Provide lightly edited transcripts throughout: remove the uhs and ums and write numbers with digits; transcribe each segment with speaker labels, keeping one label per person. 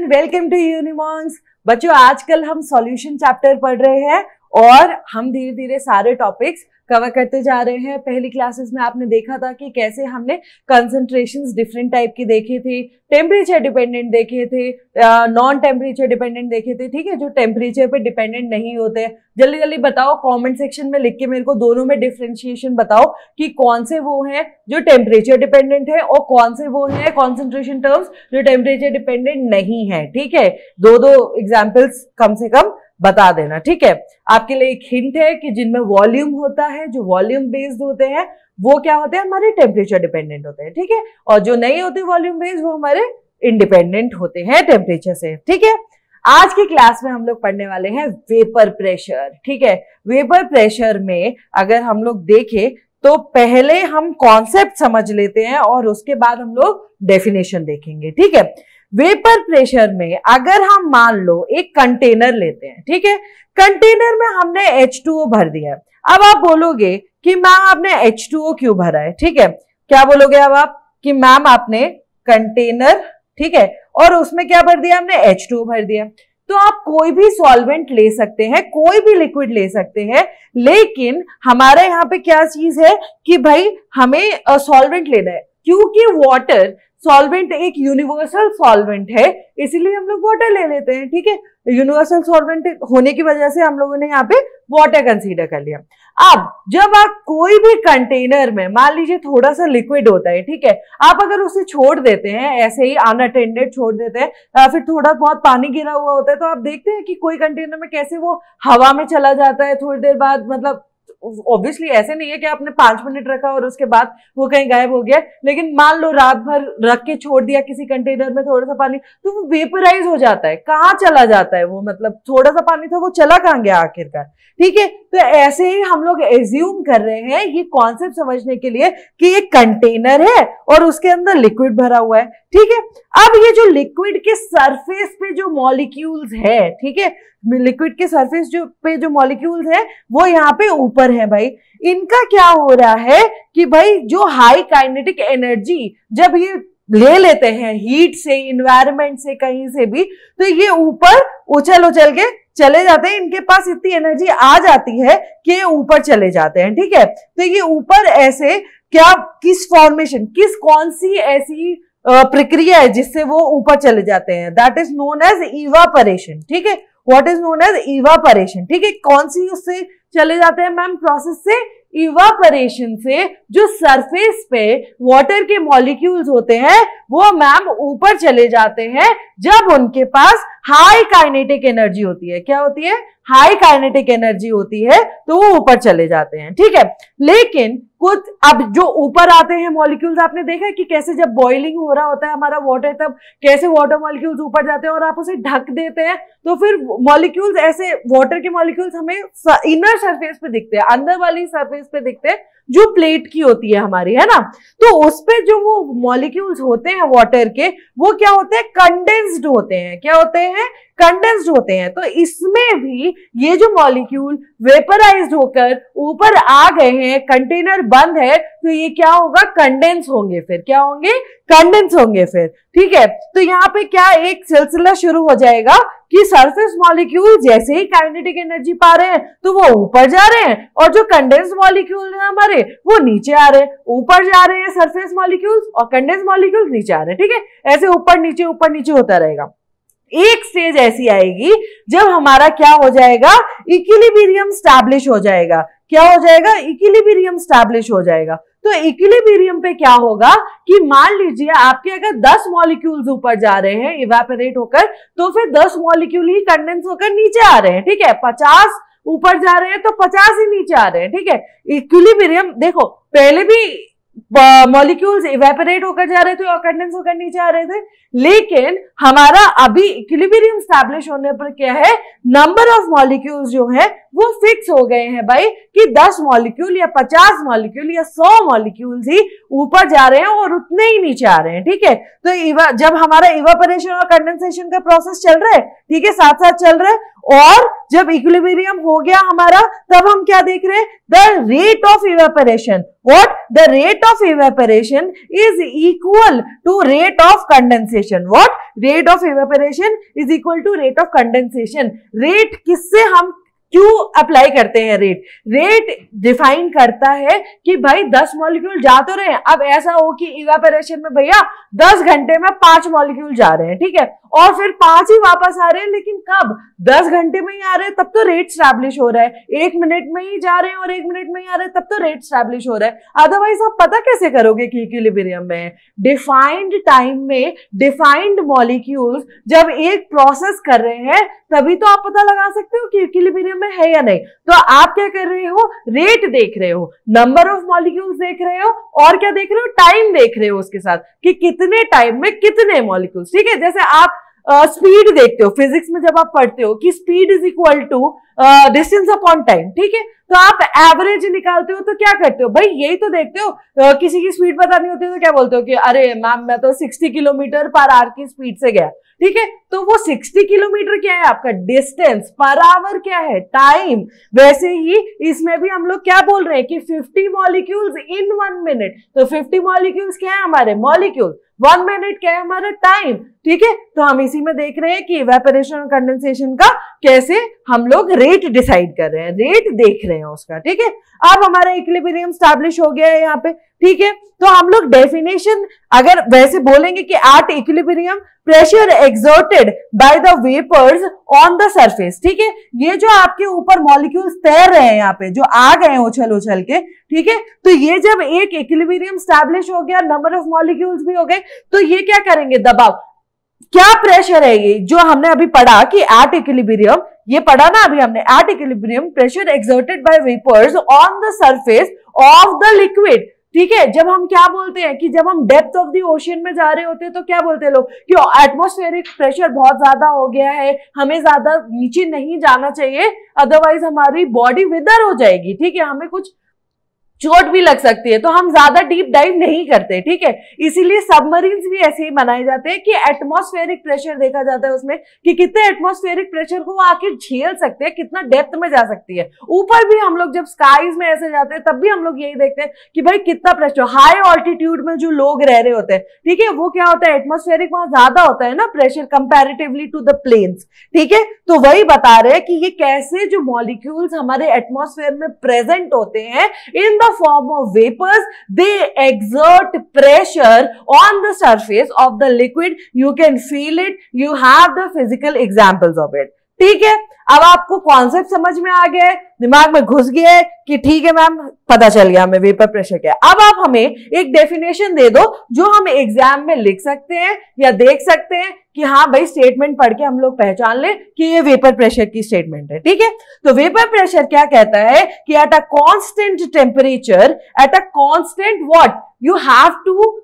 Speaker 1: Welcome to यूनिमॉन्स। बच्चों, आजकल हम सॉल्यूशन चैप्टर पढ़ रहे हैं और हम धीरे धीरे सारे टॉपिक्स कवर करते जा रहे हैं। पहली क्लासेस में आपने देखा था कि कैसे हमने कंसंट्रेशंस डिफरेंट टाइप की देखे थे, टेम्परेचर डिपेंडेंट देखे थे, नॉन टेम्परेचर डिपेंडेंट देखे थे। ठीक है, जो टेम्परेचर पे डिपेंडेंट नहीं होते। जल्दी जल्दी बताओ, कमेंट सेक्शन में लिख के मेरे को दोनों में डिफरेंशिएशन बताओ कि कौन से वो हैं जो टेम्परेचर डिपेंडेंट है और कौन से वो हैं कॉन्सेंट्रेशन टर्म्स जो टेम्परेचर डिपेंडेंट नहीं है। ठीक है, दो एग्जाम्पल्स कम से कम बता देना। ठीक है, आपके लिए एक हिंट है कि जिनमें वॉल्यूम होता है, जो वॉल्यूम बेस्ड होते हैं, वो क्या होते हैं, हमारे टेम्परेचर डिपेंडेंट होते हैं। ठीक है, और जो नहीं होते वॉल्यूम बेस्ड, वो हमारे इंडिपेंडेंट होते हैं टेम्परेचर से। ठीक है, आज की क्लास में हम लोग पढ़ने वाले हैं वेपर प्रेशर। ठीक है, वेपर प्रेशर में अगर हम लोग देखें तो पहले हम कॉन्सेप्ट समझ लेते हैं और उसके बाद हम लोग डेफिनेशन देखेंगे। ठीक है, वेपर प्रेशर में अगर हम मान लो एक कंटेनर लेते हैं, ठीक है, कंटेनर में हमने H2O भर दिया है। अब आप बोलोगे कि मैम आपने H2O क्यों भरा है? ठीक है, क्या बोलोगे अब आप कि मैम आपने कंटेनर, ठीक है, और उसमें क्या भर दिया हमने? H2O भर दिया। तो आप कोई भी सॉल्वेंट ले सकते हैं, कोई भी लिक्विड ले सकते हैं, लेकिन हमारे यहाँ पे क्या चीज है कि भाई हमें सॉल्वेंट लेना है, क्योंकि वाटर सॉल्वेंट एक यूनिवर्सल सॉल्वेंट है, इसीलिए हम लोग वाटर ले लेते हैं। ठीक है, यूनिवर्सल सॉल्वेंट होने की वजह से हम लोगों ने यहाँ पे वाटर कंसीडर कर लिया। अब जब आप कोई भी कंटेनर में मान लीजिए थोड़ा सा लिक्विड होता है, ठीक है, आप अगर उसे छोड़ देते हैं, ऐसे ही अनअटेंडेड छोड़ देते हैं, फिर थोड़ा बहुत पानी गिरा हुआ होता है, तो आप देखते हैं कि कोई कंटेनर में कैसे वो हवा में चला जाता है थोड़ी देर बाद। मतलब ऑब्वियसली ऐसे नहीं है कि आपने 5 मिनट रखा और उसके बाद वो कहीं गायब हो गया, लेकिन मान लो रात भर रख के छोड़ दिया किसी कंटेनर में थोड़ा सा पानी, तो वो वेपराइज हो जाता है। कहाँ चला जाता है वो? मतलब थोड़ा सा पानी था, वो चला कहाँ गया आखिरकार? ठीक है, तो ऐसे ही हम लोग एज्यूम कर रहे हैं ये कॉन्सेप्ट समझने के लिए कि एक कंटेनर है और उसके अंदर लिक्विड भरा हुआ है। ठीक है, अब ये जो लिक्विड के सरफेस पे जो मॉलिक्यूल्स है, ठीक है, लिक्विड के सरफेस पे जो मॉलिक्यूल्स है वो यहाँ पे ऊपर है भाई। इनका क्या हो रहा है कि भाई जो हाई काइनेटिक एनर्जी जब ये ले लेते हैं हीट से, इन्वायरमेंट से, कहीं से भी, तो ये ऊपर उछल के चले जाते हैं। इनके पास इतनी एनर्जी आ जाती है कि ये ऊपर चले जाते हैं। ठीक है, तो ये ऊपर ऐसे क्या, किस फॉर्मेशन, कौन सी ऐसी प्रक्रिया है जिससे वो ऊपर चले जाते हैं? That is known as evaporation. ठीक है, what is known as evaporation. ठीक है, कौन सी उससे चले जाते हैं मैम? प्रोसेस से, इवापोरेशन से जो सरफेस पे वाटर के मॉलिक्यूल्स होते हैं वो मैम ऊपर चले जाते हैं जब उनके पास हाई काइनेटिक एनर्जी होती है। क्या होती है? हाई काइनेटिक एनर्जी होती है, तो वो ऊपर चले जाते हैं। ठीक है, लेकिन कुछ अब जो ऊपर आते हैं मॉलिक्यूल्स, आपने देखा है कि कैसे जब बॉइलिंग हो रहा होता है हमारा वाटर, तब कैसे वाटर मॉलिक्यूल्स ऊपर जाते हैं और आप उसे ढक देते हैं, तो फिर मॉलिक्यूल्स ऐसे, वाटर के मॉलिक्यूल्स हमें इनर सरफेस पे दिखते हैं, अंदर वाली सरफेस पे दिखते हैं जो प्लेट की होती है हमारी, है ना। तो उस पे जो वो मॉलिक्यूल्स होते हैं वाटर के, वो क्या होते हैं? कंडेंस्ड होते हैं। क्या होते हैं? कंडेंस्ड होते हैं। तो इसमें भी ये जो मॉलिक्यूल वेपराइज्ड होकर ऊपर आ गए हैं, कंटेनर बंद है, तो ये क्या होगा? कंडेंस होंगे। फिर क्या होंगे? कंडेंस होंगे फिर। ठीक है, तो यहाँ पे क्या एक सिलसिला शुरू हो जाएगा कि सरफेस मॉलिक्यूल जैसे ही काइनेटिक एनर्जी पा रहे हैं तो वो ऊपर जा रहे हैं, और जो कंडेंस मॉलिक्यूल है हमारे वो नीचे आ रहे हैं। ऊपर जा रहे हैं सरफेस मॉलिक्यूल्स और कंडेंस मॉलिक्यूल्स नीचे आ रहे हैं। ठीक है, ऐसे ऊपर नीचे होता रहेगा। एक स्टेज ऐसी आएगी जब हमारा क्या हो जाएगा? इक्विलिब्रियम स्टैब्लिश हो जाएगा। क्या हो जाएगा? इक्विलिब्रियम स्टैब्लिश हो जाएगा। तो इक्विलिब्रियम पे क्या होगा कि मान लीजिए आपके अगर 10 मॉलिक्यूल्स ऊपर जा रहे हैं इवेपोरेट होकर, तो फिर 10 मॉलिक्यूल ही कंडेंस होकर नीचे आ रहे हैं। ठीक है, 50 ऊपर जा रहे हैं तो 50 ही नीचे आ रहे हैं। ठीक है, इक्विलिब्रियम देखो, पहले भी मॉलिक्यूल्स इवेपोरेट होकर जा रहे थे और कंडेंस होकर नीचे आ रहे थे, लेकिन हमारा अभी इक्विलिब्रियम स्टैब्लिश होने पर क्या है? नंबर ऑफ मॉलिक्यूल्स जो है वो फिक्स हो गए हैं भाई कि 10 मॉलिक्यूल या 50 मॉलिक्यूल या 100 मॉलिक्यूल्स ही ऊपर जा रहे हैं और उतने ही नीचे आ रहे हैं। ठीक है, तो जब हमारा इवेपोरेशन और कंडेंसेशन का प्रोसेस चल रहा है, ठीक है, साथ साथ चल रहा है, और जब इक्विलिब्रियम हो गया हमारा, तब हम क्या देख रहे हैं, the rate of evaporation. What? The rate of evaporation is equal to rate of condensation. What? Rate of evaporation is equal to rate of condensation. Rate किससे हम क्यों अप्लाई करते हैं? रेट डिफाइन करता है कि भाई 10 मॉलिक्यूल जा तो रहे हैं. अब ऐसा हो कि इवेपोरेशन में भैया 10 घंटे में 5 मॉलिक्यूल जा रहे हैं, ठीक है, और फिर 5 ही वापस आ रहे हैं, लेकिन कब? 10 घंटे में ही आ रहे हैं, तब तो रेट स्टैब्लिश हो रहा है. 1 मिनट में ही जा रहे हैं और 1 मिनट में ही आ रहे हैं, तब तो रेट स्टैब्लिश हो रहा है. अदरवाइज आप पता कैसे करोगे कि इक्विलिब्रियम में है? डिफाइंड टाइम में डिफाइंड मॉलिक्यूल्स जब एक प्रोसेस कर रहे हैं, तभी तो आप पता लगा सकते हो कि इक्विलिब्रियम में है या नहीं. तो आप क्या कर रहे हो? रेट देख रहे हो, नंबर ऑफ मॉलिक्यूल्स देख रहे हो, और क्या देख रहे हो? टाइम देख रहे हो उसके साथ, कि कितने टाइम में कितने मॉलिक्यूल्स. ठीक है, जैसे आप स्पीड देखते हो फिजिक्स में, जब आप पढ़ते हो कि speed is equal to distance upon time. ठीक है, तो आप एवरेज निकालते हो तो क्या करते हो भाई? यही तो देखते हो. किसी की स्पीड पता नहीं होती तो क्या बोलते हो कि अरे मैम मैं तो 60 किलोमीटर पर आवर की स्पीड से गया. ठीक है, तो वो 60 किलोमीटर क्या है आपका? डिस्टेंस. पर आवर क्या है? टाइम. वैसे ही इसमें भी हम लोग क्या बोल रहे हैं कि 50 मॉलिक्यूल्स इन 1 मिनट. तो 50 मॉलिक्यूल्स क्या है हमारे? मॉलिक्यूल. 1 मिनट क्या है हमारा? टाइम. ठीक है, तो हम इसी में देख रहे हैं कि इवेपोरेशन और कंडेंसेशन का कैसे हम लोग रेट डिसाइड कर रहे हैं, रेट देख रहे हैं उसका. ठीक है, अब हमारा इक्विलिब्रियम स्टैब्लिश हो गया है यहाँ पे. ठीक है, तो हम लोग डेफिनेशन अगर वैसे बोलेंगे कि at equilibrium pressure exerted by the vapours on the surface. ठीक है, ये जो आपके ऊपर मॉलिक्यूल्स तैर रहे हैं यहाँ पे, जो आ गए हैं उछल उछल के, ठीक है, तो ये जब एक इक्विलिब्रियम स्टैब्लिश हो गया, नंबर ऑफ मॉलिक्यूल्स भी हो गए, तो ये क्या करेंगे? दबाव. क्या प्रेशर है ये जो हमने अभी पढ़ा कि एट इक्विलिब्रियम, ये पढ़ा ना अभी हमने, at equilibrium pressure exerted by vapours on the surface of the liquid. ठीक है, जब हम क्या बोलते हैं कि जब हम डेप्थ ऑफ द ओशियन में जा रहे होते हैं तो क्या बोलते हैं लोग कि एटमॉस्फेरिक प्रेशर बहुत ज्यादा हो गया है, हमें ज्यादा नीचे नहीं जाना चाहिए, अदरवाइज हमारी बॉडी विदर हो जाएगी. ठीक है, हमें कुछ चोट भी लग सकती है, तो हम ज्यादा डीप डाइव नहीं करते. ठीक है, इसीलिए सबमरीन्स भी ऐसे ही बनाए जाते हैं कि एटमॉस्फेरिक प्रेशर देखा जाता है उसमें कि कितने एटमॉस्फेरिक प्रेशर को वो आखिर झेल सकते हैं, कितना डेप्थ में जा सकती है. ऊपर भी हम लोग जब स्काईज में ऐसे जाते हैं तब भी हम लोग यही देखते हैं कि भाई कितना प्रेशर. हाई ऑल्टीट्यूड में जो लोग रह रहे होते हैं, ठीक है, वो क्या होता है? एटमॉस्फेरिक वहां ज्यादा होता है ना pressure comparatively to the plains. ठीक है, तो वही बता रहे हैं कि ये कैसे जो मॉलिक्यूल्स हमारे एटमॉस्फेयर में प्रेजेंट होते हैं in the form of vapors, they exert pressure on the surface of the liquid. You can feel it, you have the physical examples of it. ठीक है, अब आपको कॉन्सेप्ट समझ में आ गया है, दिमाग में घुस गया है कि ठीक है मैम पता चल गया हमें वेपर प्रेशर क्या है. अब आप हमें एक डेफिनेशन दे दो जो हम एग्जाम में लिख सकते हैं या देख सकते हैं कि हाँ भाई स्टेटमेंट पढ़ के हम लोग पहचान ले कि ये वेपर प्रेशर की स्टेटमेंट है. ठीक है, तो वेपर प्रेशर क्या कहता है कि at a constant temperature, at a constant what, you have to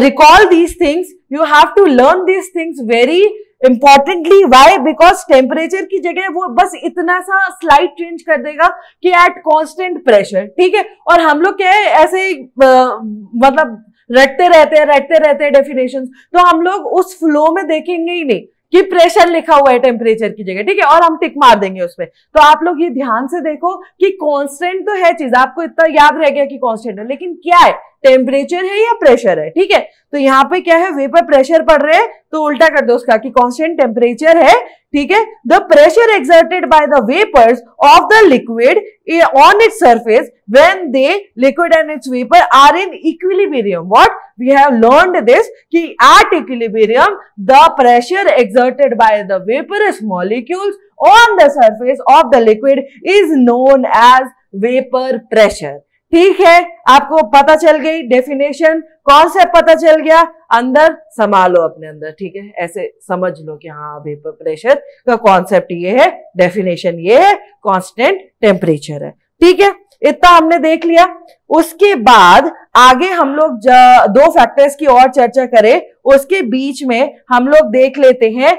Speaker 1: recall these things, you have to learn these things very importantly. Why? Because temperature की जगह वो बस इतना सा स्लाइड चेंज कर देगा कि एट कांस्टेंट प्रेशर. ठीक है, और हम लोग क्या है ऐसे मतलब रटते रहते हैं डेफिनेशंस, तो हम लोग उस फ्लो में देखेंगे ही नहीं कि प्रेशर लिखा हुआ है टेम्परेचर की जगह. ठीक है, और हम टिक मार देंगे उसमें. तो आप लोग ये ध्यान से देखो कि कांस्टेंट तो है चीज, आपको इतना याद रह गया कि कांस्टेंट है, लेकिन क्या है? टेम्परेचर है या प्रेशर है. ठीक है, तो यहाँ पे क्या है? वेपर प्रेशर पढ़ रहे हैं तो उल्टा कर दो उसका कि कांस्टेंट टेम्परेचर है. ठीक है, the pressure exerted by the vapours of the liquid on its surface when they liquid and its vapour are in equilibrium. What we have learned this कि at equilibrium the pressure exerted by the vapours molecules on the surface of the liquid is known as vapour pressure. ठीक है, आपको पता चल गई definition, concept पता चल गया, अंदर संभालो अपने अंदर. ठीक है, ऐसे समझ लो कि हाँ वेपर प्रेशर का कॉन्सेप्ट ये है, डेफिनेशन ये है, कांस्टेंट टेम्परेचर है. ठीक है, इतना हमने देख लिया. उसके बाद आगे हम लोग 2 फैक्टर्स की और चर्चा करें, उसके बीच में हम लोग देख लेते हैं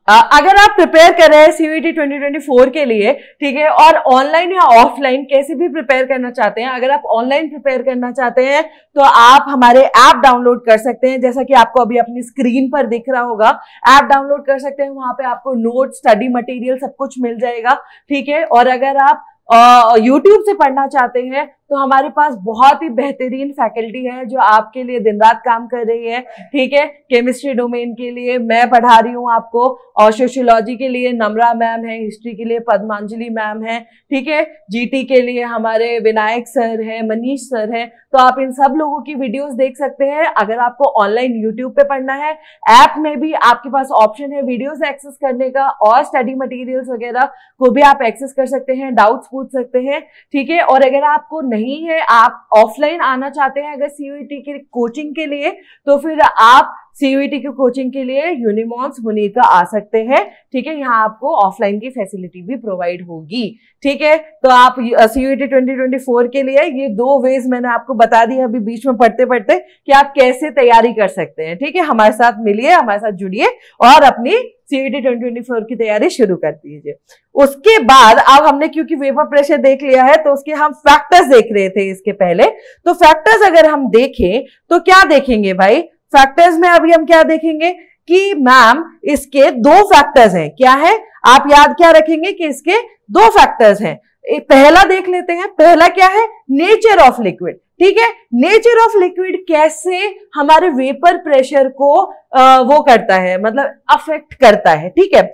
Speaker 1: अगर आप प्रिपेयर कर रहे हैं सीयूईटी 2024 के लिए, ठीक है, और ऑनलाइन या ऑफलाइन कैसे भी प्रिपेयर करना चाहते हैं, अगर आप ऑनलाइन प्रिपेयर करना चाहते हैं तो आप हमारे ऐप डाउनलोड कर सकते हैं, जैसा कि आपको अभी अपनी स्क्रीन पर दिख रहा होगा। ऐप डाउनलोड कर सकते हैं, वहां पे आपको नोट, स्टडी मटेरियल सब कुछ मिल जाएगा, ठीक है। और अगर आप यूट्यूब से पढ़ना चाहते हैं तो हमारे पास बहुत ही बेहतरीन फैकल्टी है जो आपके लिए दिन रात काम कर रही है, ठीक है। केमिस्ट्री डोमेन के लिए मैं पढ़ा रही हूँ आपको, और सोशियोलॉजी के लिए नम्रा मैम है, हिस्ट्री के लिए पद्मांजलि मैम है, ठीक है। जीटी के लिए हमारे विनायक सर है, मनीष सर है। तो आप इन सब लोगों की वीडियोस देख सकते हैं। अगर आपको ऑनलाइन यूट्यूब पे पढ़ना है, ऐप में भी आपके पास ऑप्शन है वीडियोस एक्सेस करने का, और स्टडी मटेरियल्स वगैरह को भी आप एक्सेस कर सकते हैं, डाउट्स पूछ सकते हैं, ठीक है। और अगर आपको नहीं है, आप ऑफलाइन आना चाहते हैं अगर सीयूईटी की कोचिंग के लिए, तो फिर आप सीयूईटी की कोचिंग के लिए यूनिमॉन्स मुनीर का आ सकते हैं, ठीक है। यहाँ आपको ऑफलाइन की फैसिलिटी भी प्रोवाइड होगी, ठीक है। तो आप सीयूईटी 2024 के लिए ये 2 वेज मैंने आपको बता दी अभी बीच में पढ़ते पढ़ते कि आप कैसे तैयारी कर सकते हैं, ठीक है। हमारे साथ मिलिए, हमारे साथ जुड़िए और अपनी सीयूईटी 2024 की तैयारी शुरू कर दीजिए। उसके बाद अब हमने क्योंकि वेपर प्रेशर देख लिया है तो उसके हम फैक्टर्स देख रहे थे इसके पहले। तो फैक्टर्स अगर हम देखें तो क्या देखेंगे भाई, फैक्टर्स में अभी हम क्या देखेंगे कि मैम इसके 2 फैक्टर्स हैं। क्या है, आप याद क्या रखेंगे कि इसके 2 फैक्टर्स हैं। पहला देख लेते हैं, पहला क्या है, नेचर ऑफ लिक्विड, ठीक है। नेचर ऑफ लिक्विड कैसे हमारे वेपर प्रेशर को वो करता है, मतलब अफेक्ट करता है, ठीक है।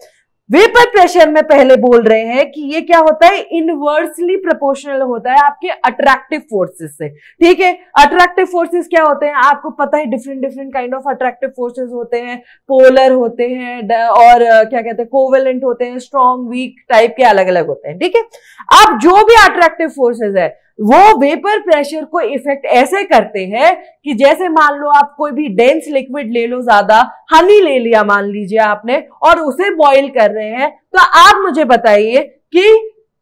Speaker 1: वेपर प्रेशर में पहले बोल रहे हैं कि ये क्या होता है, इनवर्सली प्रोपोर्शनल होता है आपके अट्रैक्टिव फोर्सेस से, ठीक है। अट्रैक्टिव फोर्सेस क्या होते हैं, आपको पता है different different kind of attractive forces होते हैं, पोलर होते हैं और क्या कहते हैं कोवेलेंट होते हैं, स्ट्रॉन्ग वीक टाइप के अलग अलग होते हैं, ठीक है। अब जो भी अट्रैक्टिव फोर्सेस है वो वेपर प्रेशर को इफेक्ट ऐसे करते हैं कि जैसे मान लो आप कोई भी डेंस लिक्विड ले लो, ज्यादा हनी ले लिया मान लीजिए आपने, और उसे बॉईल कर रहे हैं, तो आप मुझे बताइए कि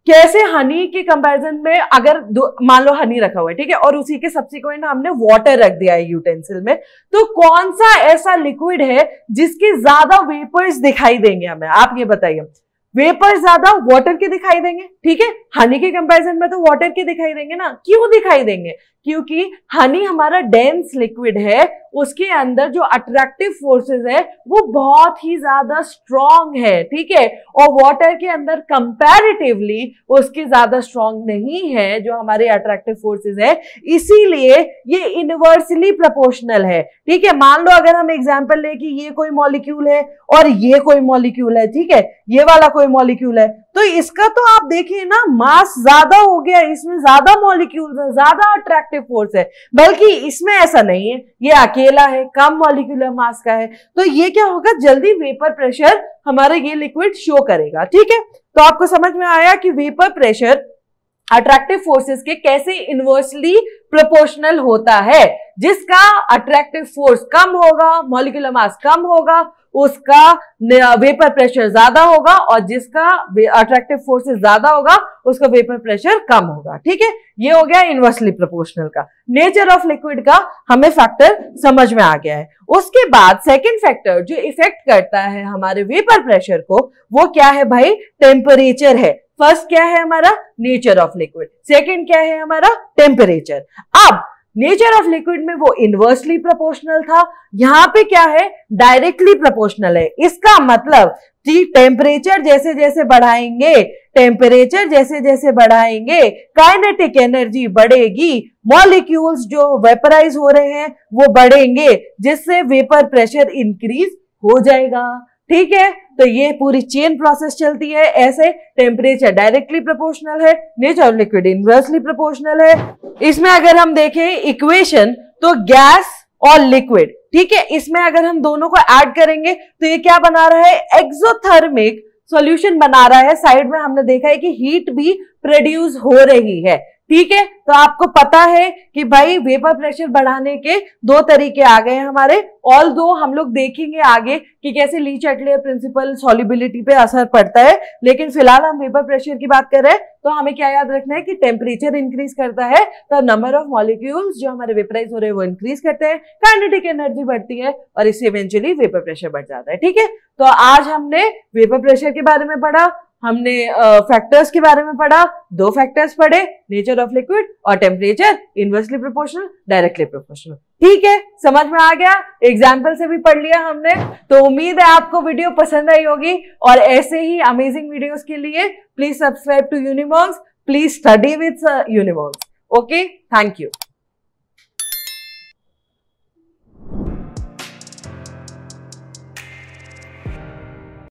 Speaker 1: कैसे हनी के कंपैरिजन में अगर मान लो हनी रखा हुआ है, ठीक है, और उसी के सब्सिक्वेंट हमने वाटर रख दिया है यूटेंसिल में, तो कौन सा ऐसा लिक्विड है जिसके ज्यादा वेपर्स दिखाई देंगे हमें, आप ये बताइए। वेपर ज्यादा वाटर के दिखाई देंगे, ठीक है। हनी के कंपैरिजन में तो वाटर के दिखाई देंगे ना, क्यों दिखाई देंगे, क्योंकि हनी हमारा डेंस लिक्विड है, उसके अंदर जो अट्रैक्टिव फोर्सेस है वो बहुत ही ज्यादा स्ट्रॉन्ग है, ठीक है। और वाटर के अंदर कंपैरेटिवली उसके ज्यादा स्ट्रॉन्ग नहीं है जो हमारे अट्रैक्टिव फोर्सेस है, इसीलिए ये इनवर्सली प्रोपोर्शनल है, ठीक है। मान लो अगर हम एग्जांपल ले कि ये कोई मॉलिक्यूल है और ये कोई मॉलिक्यूल है, ठीक है, ये वाला कोई मॉलिक्यूल है, तो इसका तो आप देखिए ना मास ज्यादा हो गया, इसमें ज्यादा मॉलिक्यूल्स है, ज्यादा अट्रैक्टिव फोर्स है, बल्कि इसमें ऐसा नहीं है, ये अकेला है, कम मॉलिक्यूलर मास का है, तो ये क्या होगा, जल्दी वेपर प्रेशर हमारे ये लिक्विड शो करेगा, ठीक है। तो आपको समझ में आया कि वेपर प्रेशर अट्रैक्टिव फोर्सेस के कैसे इनवर्सली प्रोपोर्शनल होता है। जिसका अट्रैक्टिव फोर्स कम होगा, मॉलिक्यूलर मास कम होगा, उसका वेपर प्रेशर ज्यादा होगा, और जिसका अट्रैक्टिव फोर्सेस ज्यादा होगा उसका वेपर प्रेशर कम होगा, ठीक है। ये हो गया इनवर्सली प्रोपोर्शनल का। नेचर ऑफ लिक्विड का हमें फैक्टर समझ में आ गया है। उसके बाद सेकंड फैक्टर जो इफेक्ट करता है हमारे वेपर प्रेशर को, वो क्या है भाई, टेम्परेचर है। फर्स्ट क्या है हमारा, नेचर ऑफ लिक्विड, सेकंड क्या है हमारा, टेम्परेचर। अब नेचर ऑफ लिक्विड में वो इनवर्सली प्रोपोर्शनल था, यहां पे क्या है, डायरेक्टली प्रोपोर्शनल है। इसका मतलब कि टेम्परेचर जैसे जैसे बढ़ाएंगे, टेम्परेचर जैसे जैसे बढ़ाएंगे, काइनेटिक एनर्जी बढ़ेगी, मॉलिक्यूल्स जो वेपराइज हो रहे हैं वो बढ़ेंगे, जिससे वेपर प्रेशर इंक्रीज हो जाएगा, ठीक है। तो ये पूरी चेन प्रोसेस चलती है ऐसे। टेम्परेचर डायरेक्टली प्रोपोर्शनल है, nature of liquid inversely proportional है। इसमें अगर हम देखें इक्वेशन तो गैस और लिक्विड, ठीक है, इसमें अगर हम दोनों को ऐड करेंगे तो ये क्या बना रहा है, एक्सोथर्मिक सॉल्यूशन बना रहा है। साइड में हमने देखा है कि हीट भी प्रोड्यूस हो रही है, ठीक है, तो आपको पता है कि भाई वेपर प्रेशर बढ़ाने के दो तरीके आ गए हमारे। ऑल दो हम लोग देखेंगे आगे कि कैसे ली चैटलियर प्रिंसिपल सॉल्युबिलिटी पे असर पड़ता है, लेकिन फिलहाल हम वेपर प्रेशर की बात कर रहे हैं। तो हमें क्या याद रखना है कि टेम्परेचर इंक्रीज करता है तो नंबर ऑफ मॉलिक्यूल्स जो हमारे वेपराइज हो रहे हैं वो इंक्रीज करते हैं, काइनेटिक एनर्जी बढ़ती है और इससे इवेंचुअली वेपर प्रेशर बढ़ जाता है। ठीक है, तो आज हमने वेपर प्रेशर के बारे में पढ़ा, हमने फैक्टर्स के बारे में पढ़ा, दो फैक्टर्स पढ़े, नेचर ऑफ लिक्विड और temperature, inversely proportional, directly proportional. ठीक है, समझ में आ गया, एग्जाम्पल से भी पढ़ लिया हमने। तो उम्मीद है आपको वीडियो पसंद आई होगी और ऐसे ही अमेजिंग वीडियोस के लिए please subscribe to Unimonks, please study with Unimonks. Okay, thank you.